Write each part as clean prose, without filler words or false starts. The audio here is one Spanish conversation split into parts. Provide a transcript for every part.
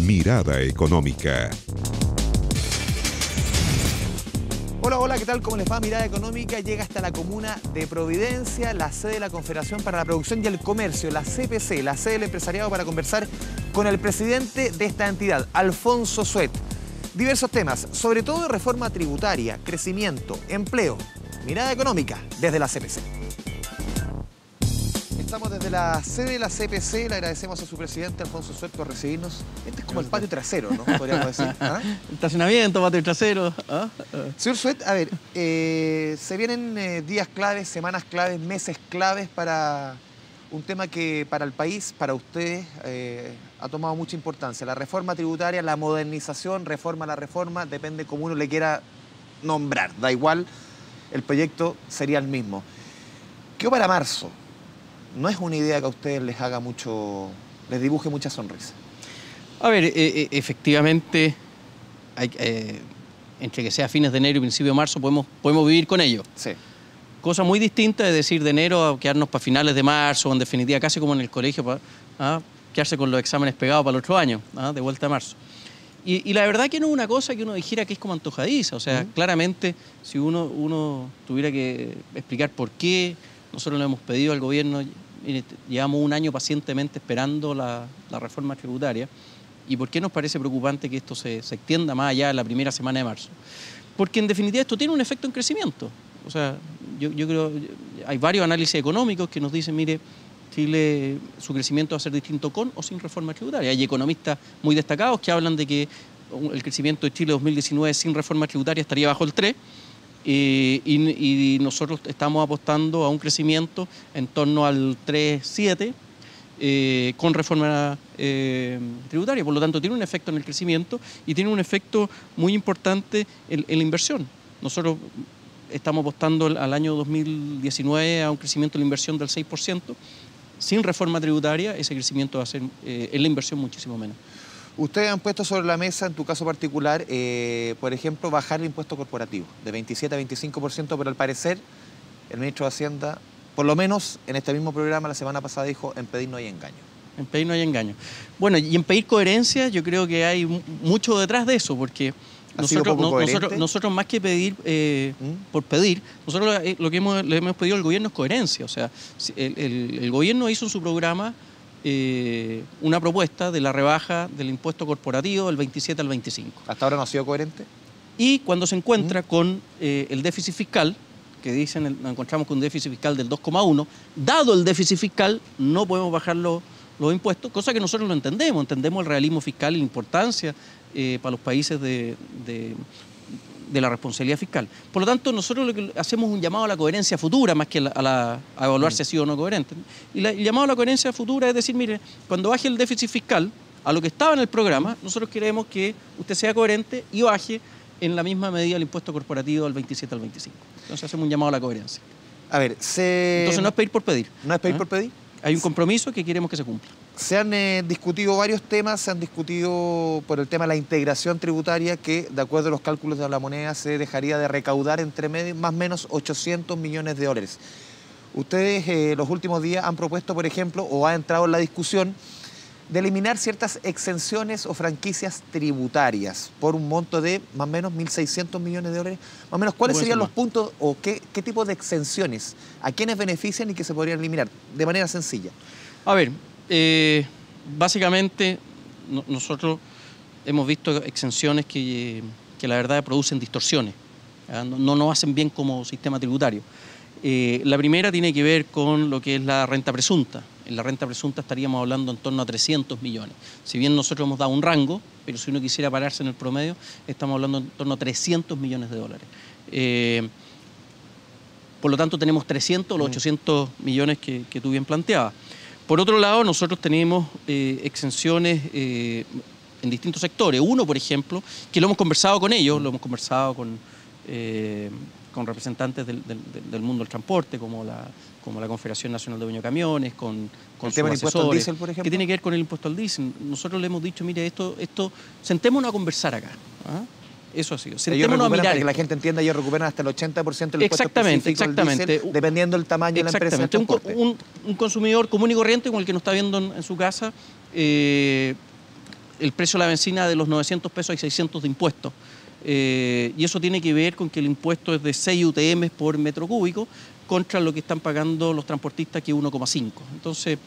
Mirada Económica. Hola, hola, ¿qué tal? ¿Cómo les va? Mirada Económica llega hasta la comuna de Providencia, la sede de la Confederación para la Producción y el Comercio, la CPC, la sede del empresariado, para conversar con el presidente de esta entidad, Alfonso Suet. Diversos temas, sobre todo de reforma tributaria, crecimiento, empleo. Mirada Económica desde la CPC. Estamos desde la sede de la CPC, le agradecemos a su presidente Alfonso Suet por recibirnos. Este es como el patio trasero, ¿no? Podríamos decir. ¿Ah? Estacionamiento, patio trasero. Señor Suet, a ver, se vienen días claves, semanas claves, meses claves para un tema que para el país, para ustedes, ha tomado mucha importancia. La reforma tributaria, la modernización, reforma a la reforma, depende cómo uno le quiera nombrar. Da igual, el proyecto sería el mismo. ¿Qué para marzo? No es una idea que a ustedes les haga mucho, les dibuje mucha sonrisa. A ver, efectivamente, entre que sea fines de enero y principio de marzo, podemos vivir con ello. Sí. Cosa muy distinta de decir de enero a quedarnos para finales de marzo, o en definitiva casi como en el colegio, quedarse con los exámenes pegados para el otro año, de vuelta a marzo. Y la verdad que no es una cosa que uno dijera que es como antojadiza. O sea, claramente, si uno tuviera que explicar por qué, nosotros le hemos pedido al gobierno, mire, llevamos un año pacientemente esperando la reforma tributaria, y por qué nos parece preocupante que esto se extienda más allá de la primera semana de marzo. Porque en definitiva esto tiene un efecto en crecimiento. O sea, yo creo, hay varios análisis económicos que nos dicen, mire, Chile, su crecimiento va a ser distinto con o sin reforma tributaria. Hay economistas muy destacados que hablan de que el crecimiento de Chile 2019 sin reforma tributaria estaría bajo el 3%, y nosotros estamos apostando a un crecimiento en torno al 3,7% con reforma tributaria. Por lo tanto, tiene un efecto en el crecimiento y tiene un efecto muy importante en la inversión. Nosotros estamos apostando al año 2019 a un crecimiento de la inversión del 6%. Sin reforma tributaria, ese crecimiento va a ser en la inversión muchísimo menos. Ustedes han puesto sobre la mesa, en tu caso particular, por ejemplo, bajar el impuesto corporativo de 27 a 25%, pero al parecer el ministro de Hacienda, por lo menos en este mismo programa la semana pasada, dijo: en pedir no hay engaño. En pedir no hay engaño. Bueno, y en pedir coherencia yo creo que hay mucho detrás de eso, porque nosotros más que pedir por pedir, nosotros lo que le hemos pedido al gobierno es coherencia. O sea, el gobierno hizo en su programa una propuesta de la rebaja del impuesto corporativo del 27 al 25%. ¿Hasta ahora no ha sido coherente? Y cuando se encuentra con el déficit fiscal, que dicen, nos encontramos con un déficit fiscal del 2,1%, dado el déficit fiscal no podemos bajar los impuestos, cosa que nosotros lo entendemos el realismo fiscal y la importancia para los países de la responsabilidad fiscal. Por lo tanto, nosotros lo que hacemos es un llamado a la coherencia futura, más que a evaluar si ha sido o no coherente. Y el llamado a la coherencia futura es decir, mire, cuando baje el déficit fiscal a lo que estaba en el programa, nosotros queremos que usted sea coherente y baje en la misma medida el impuesto corporativo del 27 al 25%. Entonces hacemos un llamado a la coherencia. A ver, entonces no es pedir por pedir. ¿No es pedir por pedir? Hay un compromiso que queremos que se cumpla. Se han discutido varios temas, se han discutido por el tema de la integración tributaria, que de acuerdo a los cálculos de la moneda se dejaría de recaudar entre más o menos 800 millones de dólares. Ustedes los últimos días han propuesto, por ejemplo, o ha entrado en la discusión de eliminar ciertas exenciones o franquicias tributarias por un monto de más o menos 1.600 millones de dólares. Más o menos, ¿cuáles serían los puntos o qué tipo de exenciones, a quiénes benefician y que se podrían eliminar de manera sencilla? A ver, básicamente nosotros hemos visto exenciones que la verdad producen distorsiones, no nos hacen bien como sistema tributario. La primera tiene que ver con lo que es la renta presunta. En la renta presunta estaríamos hablando en torno a 300 millones. Si bien nosotros hemos dado un rango, pero si uno quisiera pararse en el promedio, estamos hablando en torno a 300 millones de dólares. Por lo tanto, tenemos 300 o los 800 millones que tú bien planteabas. Por otro lado, nosotros tenemos exenciones en distintos sectores. Uno, por ejemplo, que lo hemos conversado con ellos, lo hemos conversado con representantes del mundo del transporte, como la Confederación Nacional de Dueños de Camiones, con el tema del impuesto al diésel, por ejemplo. Que tiene que ver con el impuesto al diésel. Nosotros le hemos dicho, mire, esto sentémonos a conversar acá. Eso ha sido. Sentémonos a mirar. Para que la gente entienda, ellos recuperan hasta el 80% del impuesto específico del diésel, dependiendo del tamaño de la empresa de transporte. Un consumidor común y corriente, como el que nos está viendo en su casa, el precio de la benzina de los 900 pesos hay 600 de impuestos. Y eso tiene que ver con que el impuesto es de 6 UTM por metro cúbico contra lo que están pagando los transportistas, que es 1,5. Entonces,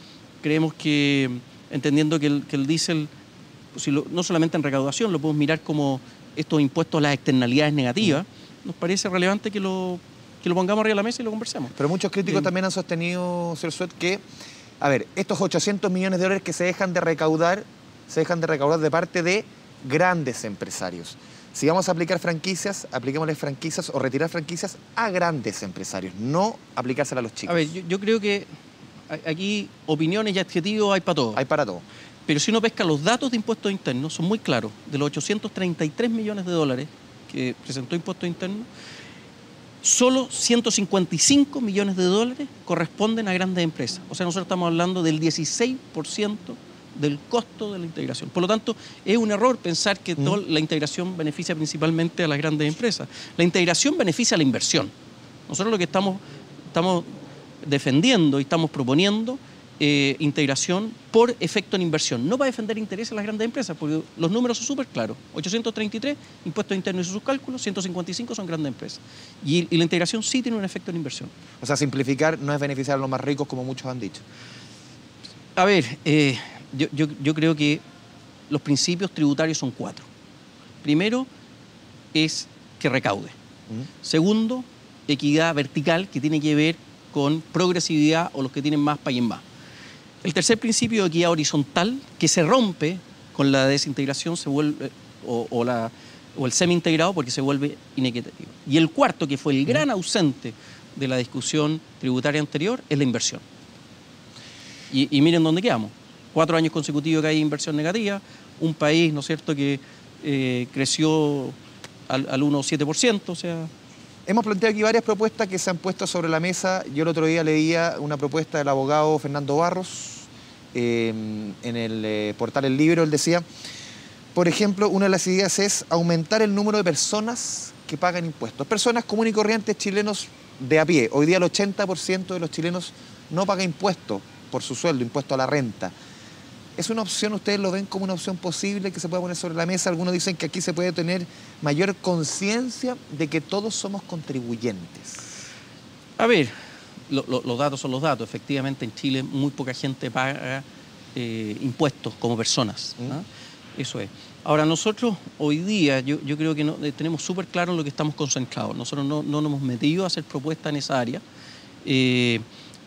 creemos que, entendiendo que el diésel, no solamente en recaudación, lo podemos mirar como estos impuestos a las externalidades negativas, nos parece relevante que lo pongamos arriba de la mesa y lo conversemos. Pero muchos críticos también han sostenido, señor Suet, que, a ver, estos 800 millones de dólares que se dejan de recaudar de parte de grandes empresarios. Si vamos a aplicar franquicias, apliquémosle franquicias o retirar franquicias a grandes empresarios, no aplicárselas a los chicos. A ver, yo creo que aquí opiniones y adjetivos hay para todo. Hay para todo. Pero si uno pesca los datos de impuestos internos, son muy claros. De los 833 millones de dólares que presentó impuestos internos, solo 155 millones de dólares corresponden a grandes empresas. O sea, nosotros estamos hablando del 16% del costo de la integración. Por lo tanto, es un error pensar que toda la integración beneficia principalmente a las grandes empresas. La integración beneficia a la inversión. Nosotros lo que estamos defendiendo y estamos proponiendo integración por efecto en inversión, no para defender intereses a las grandes empresas, porque los números son súper claros. 833, impuestos internos y sus cálculos, 155 son grandes empresas. Y la integración sí tiene un efecto en inversión. O sea, simplificar no es beneficiar a los más ricos, como muchos han dicho. A ver, yo creo que los principios tributarios son 4. Primero es que recaude. Segundo, equidad vertical, que tiene que ver con progresividad o los que tienen más paguen más. El tercer principio de equidad horizontal, que se rompe con la desintegración, se vuelve, o el semi-integrado, porque se vuelve inequitativo. Y el cuarto, que fue el gran ausente de la discusión tributaria anterior, es la inversión. Y miren dónde quedamos. 4 años consecutivos que hay inversión negativa, un país, ¿no es cierto?, que creció al 1,7%, o sea... Hemos planteado aquí varias propuestas que se han puesto sobre la mesa. Yo el otro día leía una propuesta del abogado Fernando Barros en el portal El Libro. Él decía, por ejemplo, una de las ideas es aumentar el número de personas que pagan impuestos. Personas comunes y corrientes, chilenos de a pie. Hoy día el 80% de los chilenos no paga impuestos por su sueldo, impuesto a la renta. ¿Es una opción, ustedes lo ven como una opción posible que se pueda poner sobre la mesa? Algunos dicen que aquí se puede tener mayor conciencia de que todos somos contribuyentes. A ver, los datos son los datos. Efectivamente, en Chile muy poca gente paga impuestos como personas. ¿No? Eso es. Ahora, nosotros hoy día, yo creo que tenemos súper claro en lo que estamos concentrados. Nosotros no nos hemos metido a hacer propuestas en esa área.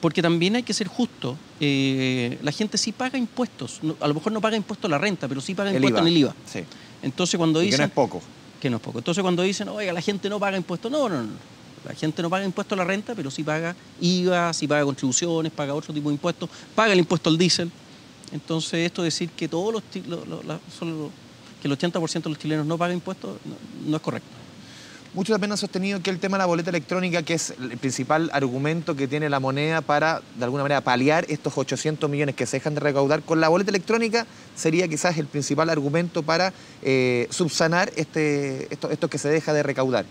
Porque también hay que ser justo. La gente sí paga impuestos. A lo mejor no paga impuesto a la renta, pero sí paga impuesto en el IVA. Sí. Entonces, cuando dicen... que no es poco. Que no es poco. Entonces, cuando dicen, oiga, la gente no paga impuestos. No. La gente no paga impuesto a la renta, pero sí paga IVA, sí paga contribuciones, paga otro tipo de impuestos, paga el impuesto al diésel. Entonces, esto de decir que que el 80% de los chilenos no paga impuestos no es correcto. Muchos también han sostenido que el tema de la boleta electrónica, que es el principal argumento que tiene la moneda para, de alguna manera, paliar estos 800 millones que se dejan de recaudar, con la boleta electrónica sería quizás el principal argumento para subsanar esto que se deja de recaudar.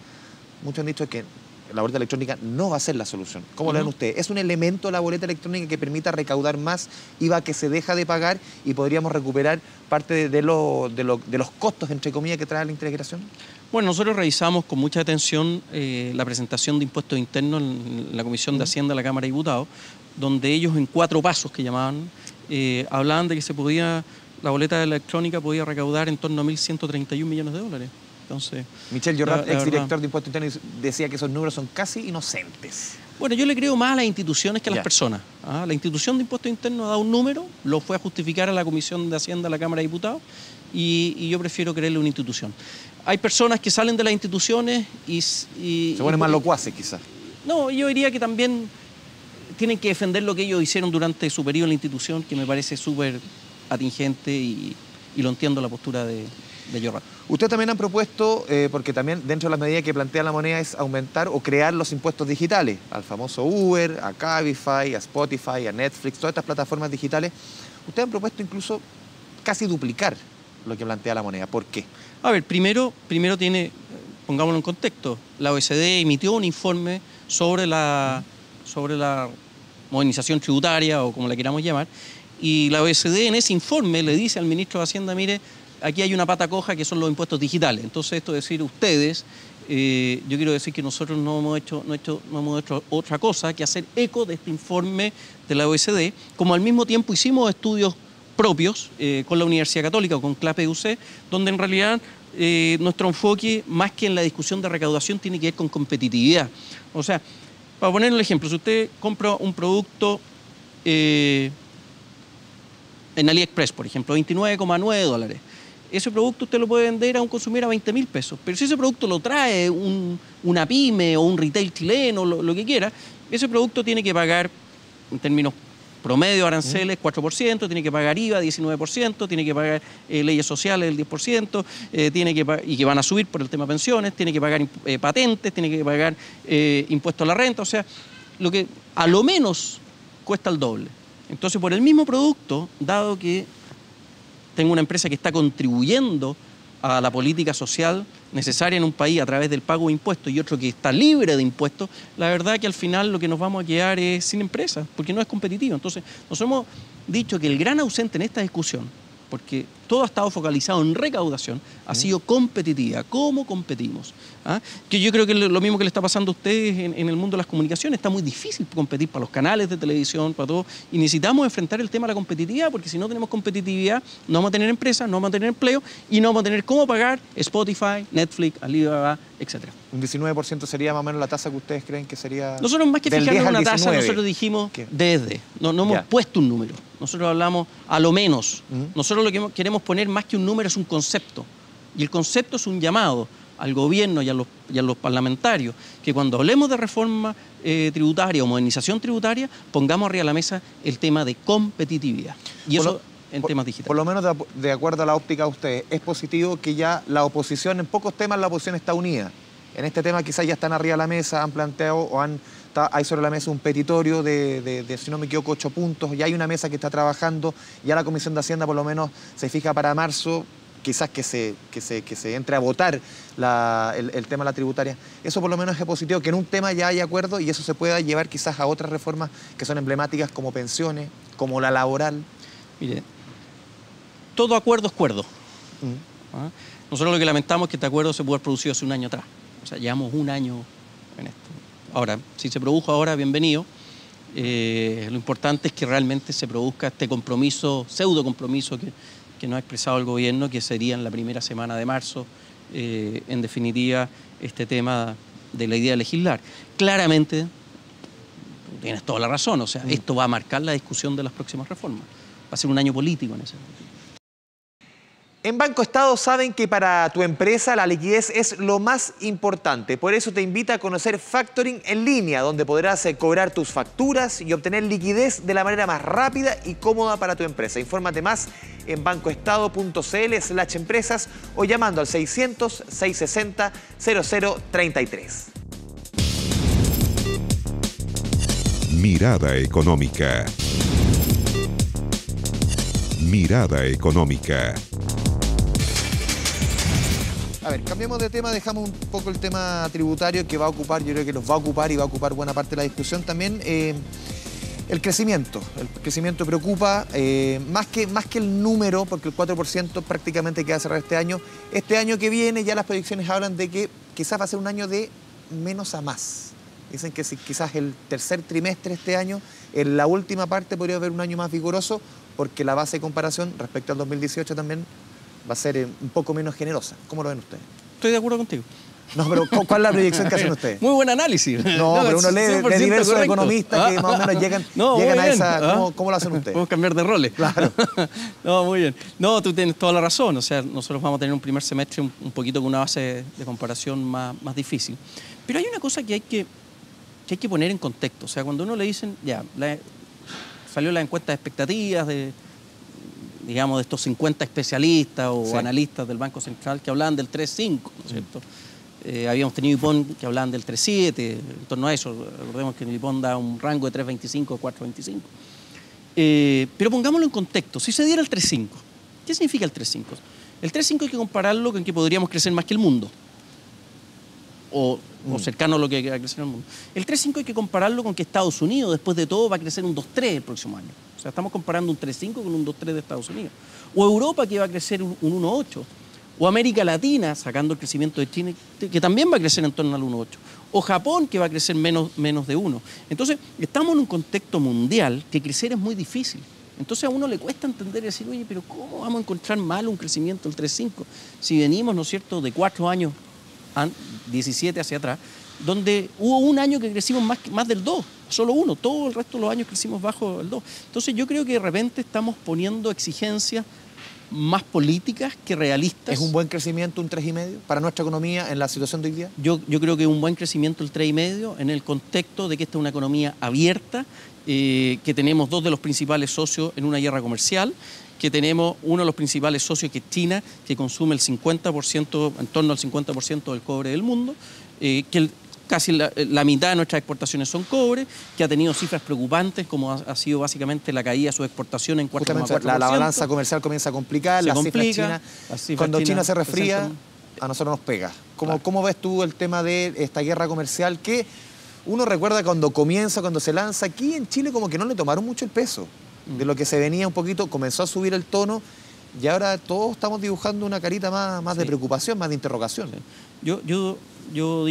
Muchos han dicho que la boleta electrónica no va a ser la solución. ¿Cómo lo ven ustedes? ¿Es un elemento la boleta electrónica que permita recaudar más IVA que se deja de pagar y podríamos recuperar parte de los costos, entre comillas, que trae la integración? Bueno, nosotros revisamos con mucha atención la presentación de impuestos internos en la Comisión de Hacienda de la Cámara de Diputados, donde ellos en 4 pasos que llamaban, hablaban de que la boleta electrónica podía recaudar en torno a 1.131 millones de dólares. Entonces, Michel Llorrat, exdirector de Impuestos Internos, decía que esos números son casi inocentes. Bueno, yo le creo más a las instituciones que a las personas. La institución de Impuestos Internos ha dado un número, lo fue a justificar a la Comisión de Hacienda de la Cámara de Diputados, y yo prefiero creerle a una institución. Hay personas que salen de las instituciones y se ponen más locuaces, quizás. No, yo diría que también tienen que defender lo que ellos hicieron durante su periodo en la institución, que me parece súper atingente y lo entiendo la postura de Llorrat. Ustedes también han propuesto, porque también dentro de las medidas que plantea la moneda es aumentar o crear los impuestos digitales, al famoso Uber, a Cabify, a Spotify, a Netflix, todas estas plataformas digitales. Ustedes han propuesto incluso casi duplicar lo que plantea la moneda. ¿Por qué? A ver, primero pongámoslo en contexto, la OECD emitió un informe sobre la modernización tributaria, o como la queramos llamar, y la OECD en ese informe le dice al ministro de Hacienda, mire, aquí hay una pata coja que son los impuestos digitales. Entonces, esto es decir, ustedes, yo quiero decir que nosotros no hemos hecho otra cosa que hacer eco de este informe de la OECD, como al mismo tiempo hicimos estudios propios con la Universidad Católica o con CLAPEUC, donde en realidad nuestro enfoque, más que en la discusión de recaudación, tiene que ver con competitividad. O sea, para poner un ejemplo, si usted compra un producto en AliExpress, por ejemplo, $29,9, ese producto usted lo puede vender a un consumidor a $20.000 pesos. Pero si ese producto lo trae una pyme o un retail chileno, lo que quiera, ese producto tiene que pagar, en términos promedio, aranceles 4%, tiene que pagar IVA 19%, tiene que pagar leyes sociales del 10%, y que van a subir por el tema pensiones, tiene que pagar patentes, tiene que pagar impuesto a la renta, o sea, lo que a lo menos cuesta el doble. Entonces, por el mismo producto, dado que tengo una empresa que está contribuyendo a la política social necesaria en un país a través del pago de impuestos y otro que está libre de impuestos, la verdad que al final lo que nos vamos a quedar es sin empresas, porque no es competitivo. Entonces, nosotros hemos dicho que el gran ausente en esta discusión, porque todo ha estado focalizado en recaudación, ha sido competitividad. ¿Cómo competimos? ¿Ah? Que yo creo que lo mismo que le está pasando a ustedes en el mundo de las comunicaciones, está muy difícil competir para los canales de televisión, para todo, y necesitamos enfrentar el tema de la competitividad, porque si no tenemos competitividad, no vamos a tener empresas, no vamos a tener empleo, y no vamos a tener cómo pagar Spotify, Netflix, Alibaba, etc. Un 19% sería más o menos la tasa que ustedes creen que sería... Nosotros más que fijarnos en una tasa, nosotros dijimos ¿qué? desde, no hemos puesto un número, nosotros hablamos a lo menos. Nosotros lo que queremos poner más que un número es un concepto, y el concepto es un llamado al gobierno y a los parlamentarios, que cuando hablemos de reforma tributaria o modernización tributaria, pongamos arriba de la mesa el tema de competitividad. Y eso en temas digitales. Por lo menos de acuerdo a la óptica de ustedes, es positivo que ya la oposición, en pocos temas la oposición está unida. En este tema quizás ya están arriba de la mesa, han planteado o hay sobre la mesa un petitorio de, si no me equivoco, 8 puntos. Ya hay una mesa que está trabajando, ya la Comisión de Hacienda por lo menos se fija para marzo, quizás que se entre a votar el tema de la tributaria. Eso por lo menos es positivo, que en un tema ya hay acuerdo y eso se pueda llevar quizás a otras reformas que son emblemáticas como pensiones, como la laboral. Mire, todo acuerdo es cuerdo. ¿Ah? Nosotros lo que lamentamos es que este acuerdo se pudo haber producido hace un año atrás. O sea, llevamos un año en esto. Ahora, si se produjo ahora, bienvenido. Lo importante es que realmente se produzca este compromiso, pseudo compromiso que nos ha expresado el gobierno, que sería en la primera semana de marzo, en definitiva, este tema de la idea de legislar. Claramente, tienes toda la razón, o sea, esto va a marcar la discusión de las próximas reformas. Va a ser un año político en ese sentido. En Banco Estado saben que para tu empresa la liquidez es lo más importante. Por eso te invita a conocer Factoring en línea, donde podrás cobrar tus facturas y obtener liquidez de la manera más rápida y cómoda para tu empresa. Infórmate más en bancoestado.cl/empresas o llamando al 600-660-0033. Mirada económica. Mirada económica. A ver, cambiemos de tema, dejamos un poco el tema tributario que va a ocupar, yo creo que los va a ocupar y va a ocupar buena parte de la discusión también. El crecimiento preocupa, más que el número, porque el 4% prácticamente queda cerrar este año. Este año que viene ya las proyecciones hablan de que quizás va a ser un año de menos a más. Dicen que si quizás el tercer trimestre este año, en la última parte podría haber un año más vigoroso, porque la base de comparación respecto al 2018 también va a ser un poco menos generosa. ¿Cómo lo ven ustedes? Estoy de acuerdo contigo. No, pero ¿cuál es la proyección que hacen ustedes? Muy buen análisis. No, pero uno lee de diversos correcto. Economistas que más o menos llegan a esa... ¿Cómo lo hacen ustedes? Podemos cambiar de roles. Claro. No, muy bien. No, tú tienes toda la razón. O sea, nosotros vamos a tener un primer semestre un poquito con una base de comparación más difícil. Pero hay una cosa que hay que poner en contexto. O sea, cuando uno le dicen, ya, salió la encuesta de expectativas de estos 50 especialistas o analistas del Banco Central que hablaban del 3,5, ¿no es cierto? Habíamos tenido IPON que hablaban del 3,7, en torno a eso. Recordemos que el IPON da un rango de 3,25 a 4,25. Pero pongámoslo en contexto. Si se diera el 3,5, ¿qué significa el 3,5? El 3,5 hay que compararlo con que podríamos crecer más que el mundo. o cercano a lo que va a crecer en el mundo. El 3,5 hay que compararlo con que Estados Unidos, después de todo, va a crecer un 2,3 el próximo año. O sea, estamos comparando un 3,5 con un 2,3 de Estados Unidos. O Europa, que va a crecer un 1,8. O América Latina, sacando el crecimiento de China, que también va a crecer en torno al 1,8. O Japón, que va a crecer menos de 1. Entonces, estamos en un contexto mundial que crecer es muy difícil. Entonces a uno le cuesta entender y decir, oye, pero ¿cómo vamos a encontrar mal un crecimiento del 3,5? Si venimos, ¿no es cierto?, de 4 años, 17 hacia atrás, donde hubo un año que crecimos más del 2, solo uno, todo el resto de los años crecimos bajo el 2. Entonces yo creo que de repente estamos poniendo exigencias más políticas que realistas. ¿Es un buen crecimiento un 3,5 para nuestra economía en la situación de hoy día? Yo creo que es un buen crecimiento el 3,5 en el contexto de que esta es una economía abierta, que tenemos dos de los principales socios en una guerra comercial, que tenemos uno de los principales socios que es China, que consume el 50%, en torno al 50% del cobre del mundo, que casi la mitad de nuestras exportaciones son cobre, que ha tenido cifras preocupantes como ha sido básicamente la caída de sus exportaciones en 4,4%. La balanza comercial comienza a complicar, cuando China se resfría, a nosotros nos pega. ¿Cómo ves tú el tema de esta guerra comercial que uno recuerda cuando se lanza? Aquí en Chile como que no le tomaron mucho el peso de lo que se venía un poquito, comenzó a subir el tono y ahora todos estamos dibujando una carita más de preocupación, más de interrogación. Sí. Yo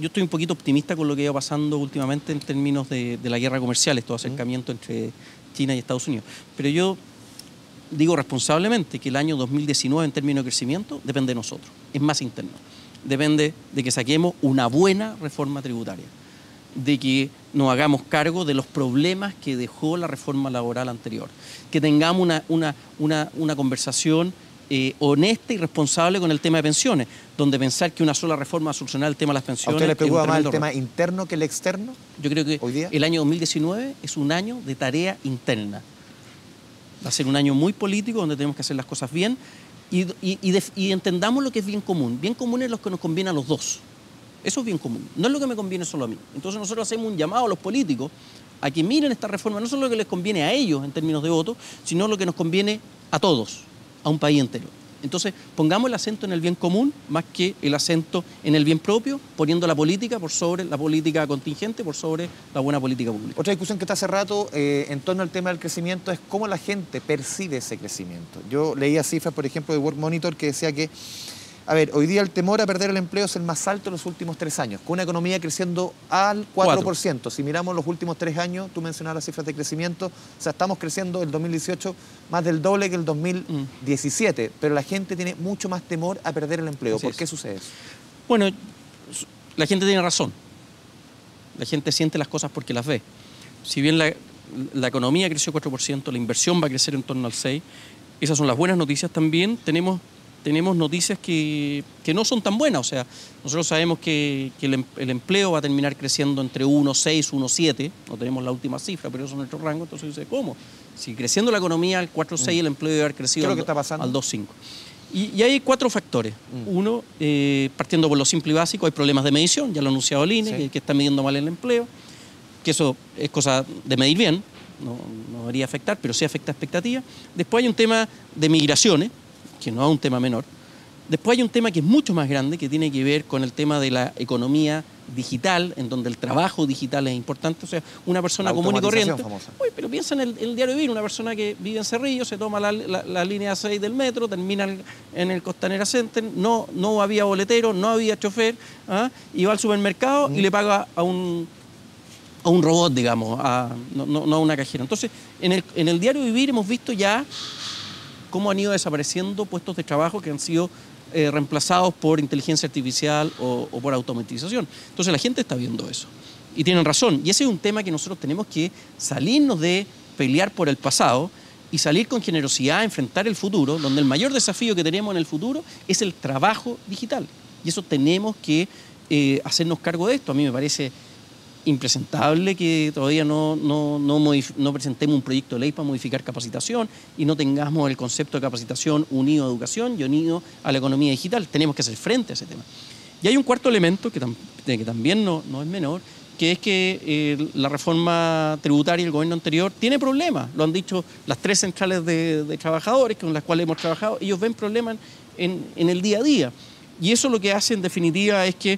estoy un poquito optimista con lo que iba pasando últimamente en términos de la guerra comercial, estos acercamientos entre China y Estados Unidos. Pero yo digo responsablemente que el año 2019 en términos de crecimiento depende de nosotros, es más interno. Depende de que saquemos una buena reforma tributaria, de que nos hagamos cargo de los problemas que dejó la reforma laboral anterior, que tengamos una conversación honesta y responsable con el tema de pensiones, donde pensar que una sola reforma va a solucionar el tema de las pensiones. ¿A usted le preocupa más el tema interno que el externo? Yo creo que hoy día el año 2019 es un año de tarea interna. Va a ser un año muy político donde tenemos que hacer las cosas bien y entendamos lo que es bien común. Bien común es lo que nos conviene a los dos. Eso es bien común, no es lo que me conviene solo a mí. Entonces nosotros hacemos un llamado a los políticos a que miren esta reforma, no solo lo que les conviene a ellos en términos de voto, sino lo que nos conviene a todos, a un país entero. Entonces pongamos el acento en el bien común más que el acento en el bien propio, poniendo la política por sobre la política contingente, por sobre la buena política pública. Otra discusión que está hace rato en torno al tema del crecimiento es cómo la gente percibe ese crecimiento. Yo leía cifras, por ejemplo, de World Monitor que decía que hoy día el temor a perder el empleo es el más alto en los últimos 3 años, con una economía creciendo al 4%. Si miramos los últimos 3 años, tú mencionabas las cifras de crecimiento, o sea, estamos creciendo el 2018 más del doble que el 2017, pero la gente tiene mucho más temor a perder el empleo. ¿Por qué sucede eso? Bueno, la gente tiene razón. La gente siente las cosas porque las ve. Si bien la economía creció 4%, la inversión va a crecer en torno al 6%, esas son las buenas noticias. También tenemos noticias que no son tan buenas. O sea, nosotros sabemos que el empleo va a terminar creciendo entre 1,6, 1,7. No tenemos la última cifra, pero eso es nuestro rango. Entonces dice, ¿cómo? Si creciendo la economía al 4,6, el empleo debe haber crecido al 2,5. Y hay 4 factores. Uno, partiendo por lo simple y básico, hay problemas de medición. Ya lo ha anunciado el INE, que está midiendo mal el empleo. Que eso es cosa de medir bien. No debería afectar, pero sí afecta expectativas. Después hay un tema de migraciones, que no es un tema menor. Después hay un tema que es mucho más grande, que tiene que ver con el tema de la economía digital, en donde el trabajo digital es importante. O sea, una persona común y corriente. Uy, pero piensa en el diario vivir, una persona que vive en Cerrillo, se toma la línea 6 del metro, termina en el Costanera Center, no había boletero, no había chofer, y va al supermercado y le paga a un robot, digamos, no a una cajera. Entonces, en el diario vivir hemos visto ya cómo han ido desapareciendo puestos de trabajo que han sido reemplazados por inteligencia artificial o por automatización. Entonces la gente está viendo eso. Y tienen razón. Y ese es un tema que nosotros tenemos que salirnos de pelear por el pasado y salir con generosidad a enfrentar el futuro, donde el mayor desafío que tenemos en el futuro es el trabajo digital. Y eso tenemos que hacernos cargo de esto. A mí me parece impresentable que todavía no presentemos un proyecto de ley para modificar capacitación y no tengamos el concepto de capacitación unido a educación y unido a la economía digital. Tenemos que hacer frente a ese tema. Y hay un cuarto elemento que también no es menor, que es que la reforma tributaria del gobierno anterior tiene problemas. Lo han dicho las 3 centrales de trabajadores con las cuales hemos trabajado. Ellos ven problemas en el día a día. Y eso lo que hace en definitiva es que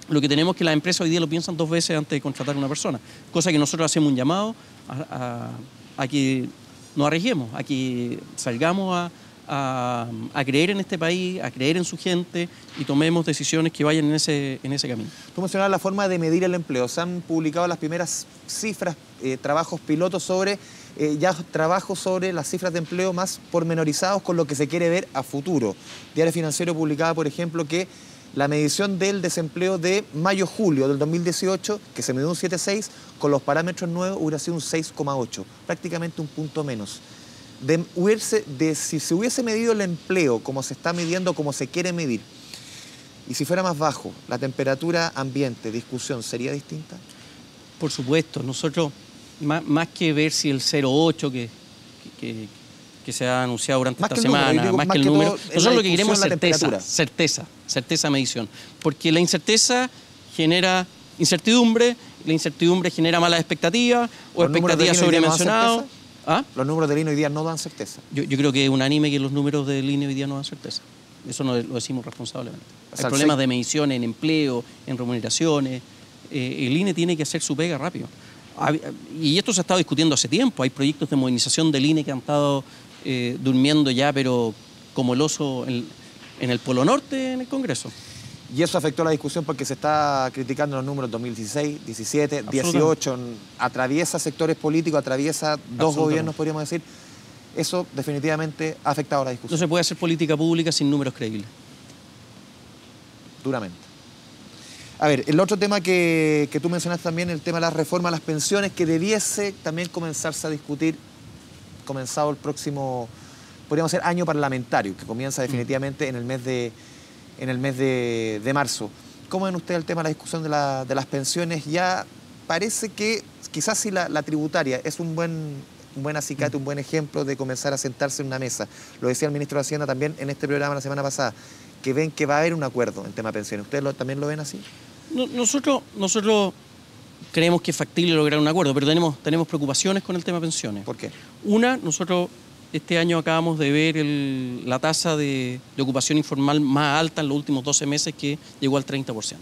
lo que tenemos es que las empresas hoy día lo piensan 2 veces antes de contratar a una persona, cosa que nosotros hacemos un llamado a que nos arriesguemos, a que salgamos a creer en este país, a creer en su gente y tomemos decisiones que vayan en ese camino. Tú mencionabas la forma de medir el empleo. Se han publicado las primeras cifras, trabajos pilotos sobre trabajos sobre las cifras de empleo más pormenorizados con lo que se quiere ver a futuro. Diario Financiero publicaba, por ejemplo, que la medición del desempleo de mayo-julio del 2018, que se midió un 7,6, con los parámetros nuevos hubiera sido un 6,8, prácticamente un punto menos. Si se hubiese medido el empleo como se está midiendo, como se quiere medir, y si fuera más bajo, la temperatura ambiente, discusión, ¿sería distinta? Por supuesto, nosotros, más que ver si el 0,8 que se ha anunciado durante esta semana, más que el número, nosotros lo que queremos es certeza de medición, porque la incerteza genera incertidumbre, la incertidumbre genera malas expectativas o expectativas sobredimensionadas. ¿Ah? Los números del INE hoy día no dan certeza. Yo creo que es unánime que los números del INE hoy día no dan certeza. Eso lo decimos responsablemente. Hay problemas de medición en empleo, en remuneraciones. El INE tiene que hacer su pega rápido. Y esto se ha estado discutiendo hace tiempo. Hay proyectos de modernización del INE que han estado durmiendo ya, pero como el oso en el Polo Norte en el Congreso. Y eso afectó la discusión porque se está criticando los números 2016, 17, 18, atraviesa sectores políticos, atraviesa 2 gobiernos, podríamos decir. Eso definitivamente ha afectado la discusión. No se puede hacer política pública sin números creíbles. Duramente. A ver, el otro tema que tú mencionaste también, el tema de la reforma a las pensiones, que debiese también comenzarse a discutir, comenzado el próximo, podríamos decir, año parlamentario, que comienza definitivamente en el mes de marzo. ¿Cómo ven ustedes el tema de la discusión de las pensiones? Ya parece que quizás si la tributaria es un buen acicate, un buen ejemplo de comenzar a sentarse en una mesa. Lo decía el ministro de Hacienda también en este programa la semana pasada, que ven que va a haber un acuerdo en tema de pensiones. ¿Ustedes también lo ven así? Nosotros creemos que es factible lograr un acuerdo, pero tenemos preocupaciones con el tema de pensiones. ¿Por qué? Una, nosotros este año acabamos de ver la tasa de ocupación informal más alta en los últimos 12 meses, que llegó al 30%.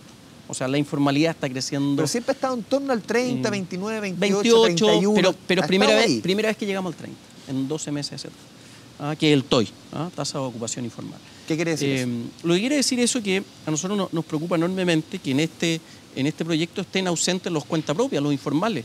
O sea, la informalidad está creciendo. Pero siempre ha estado en torno al 30, 29, 28, 31. Pero primera vez que llegamos al 30, en 12 meses, etc. Que es el TOI, tasa de ocupación informal. ¿Qué quiere decir eso? Lo que quiere decir eso es que a nosotros nos preocupa enormemente que en este proyecto estén ausentes los cuenta propias, los informales,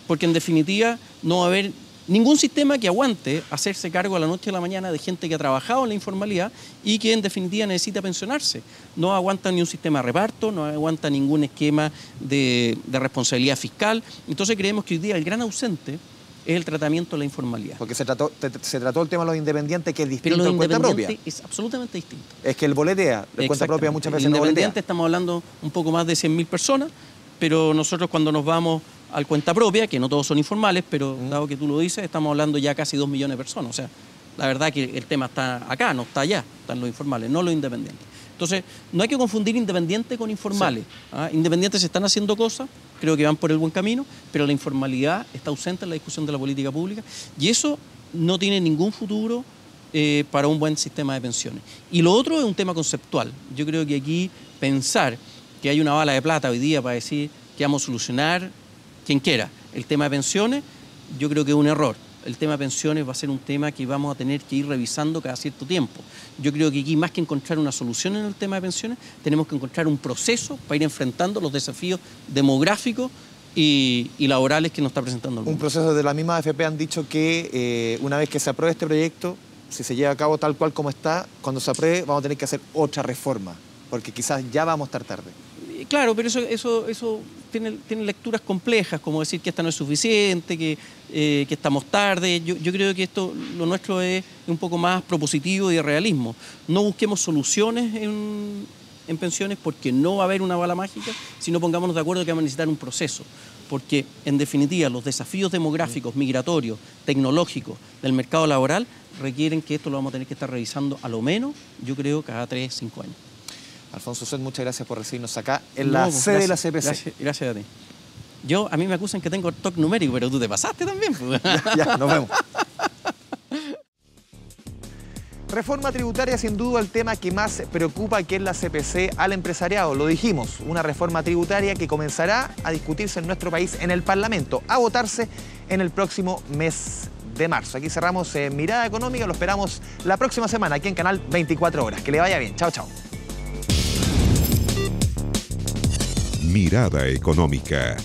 porque en definitiva no va a haber ningún sistema que aguante hacerse cargo a la noche a la mañana de gente que ha trabajado en la informalidad y que en definitiva necesita pensionarse. No aguanta ni un sistema de reparto, no aguanta ningún esquema de responsabilidad fiscal. Entonces creemos que hoy día el gran ausente es el tratamiento de la informalidad. Porque se trató el tema de los independientes, que es distinto pero al cuenta propia. Es absolutamente distinto. Es que el boletea, el cuenta propia muchas veces no boletea. Independiente estamos hablando un poco más de 100.000 personas, pero nosotros cuando nos vamos al cuenta propia, que no todos son informales, pero dado que tú lo dices, estamos hablando ya casi 2 millones de personas. O sea, la verdad que el tema está acá, no está allá, están los informales, no los independientes. Entonces, no hay que confundir independientes con informales. Sí. Independientes están haciendo cosas, creo que van por el buen camino, pero la informalidad está ausente en la discusión de la política pública y eso no tiene ningún futuro para un buen sistema de pensiones. Y lo otro es un tema conceptual. Yo creo que aquí pensar que hay una bala de plata hoy día para decir que vamos a solucionar quien quiera el tema de pensiones, yo creo que es un error. El tema de pensiones va a ser un tema que vamos a tener que ir revisando cada cierto tiempo. Yo creo que aquí, más que encontrar una solución en el tema de pensiones, tenemos que encontrar un proceso para ir enfrentando los desafíos demográficos y laborales que nos está presentando el mundo. Un proceso de la misma AFP han dicho que una vez que se apruebe este proyecto, si se lleva a cabo tal cual como está, cuando se apruebe vamos a tener que hacer otra reforma, porque quizás ya vamos a estar tarde. Claro, pero eso tiene lecturas complejas, como decir que esta no es suficiente, que estamos tarde. Yo creo que lo nuestro es un poco más propositivo y de realismo. No busquemos soluciones en pensiones porque no va a haber una bala mágica, sino pongámonos de acuerdo que vamos a necesitar un proceso. Porque, en definitiva, los desafíos demográficos, migratorios, tecnológicos del mercado laboral requieren que esto lo vamos a tener que estar revisando a lo menos, yo creo, cada 3, 5 años. Alfonso Sed, muchas gracias por recibirnos acá en la sede de la CPC. Gracias a ti. A mí me acusan que tengo TOC numérico, pero tú te pasaste también. Ya, nos vemos. Reforma tributaria, sin duda el tema que más preocupa aquí en la CPC al empresariado. Lo dijimos, una reforma tributaria que comenzará a discutirse en nuestro país en el Parlamento, a votarse en el próximo mes de marzo. Aquí cerramos Mirada Económica, lo esperamos la próxima semana aquí en Canal 24 Horas. Que le vaya bien, chao, chao. Mirada Económica.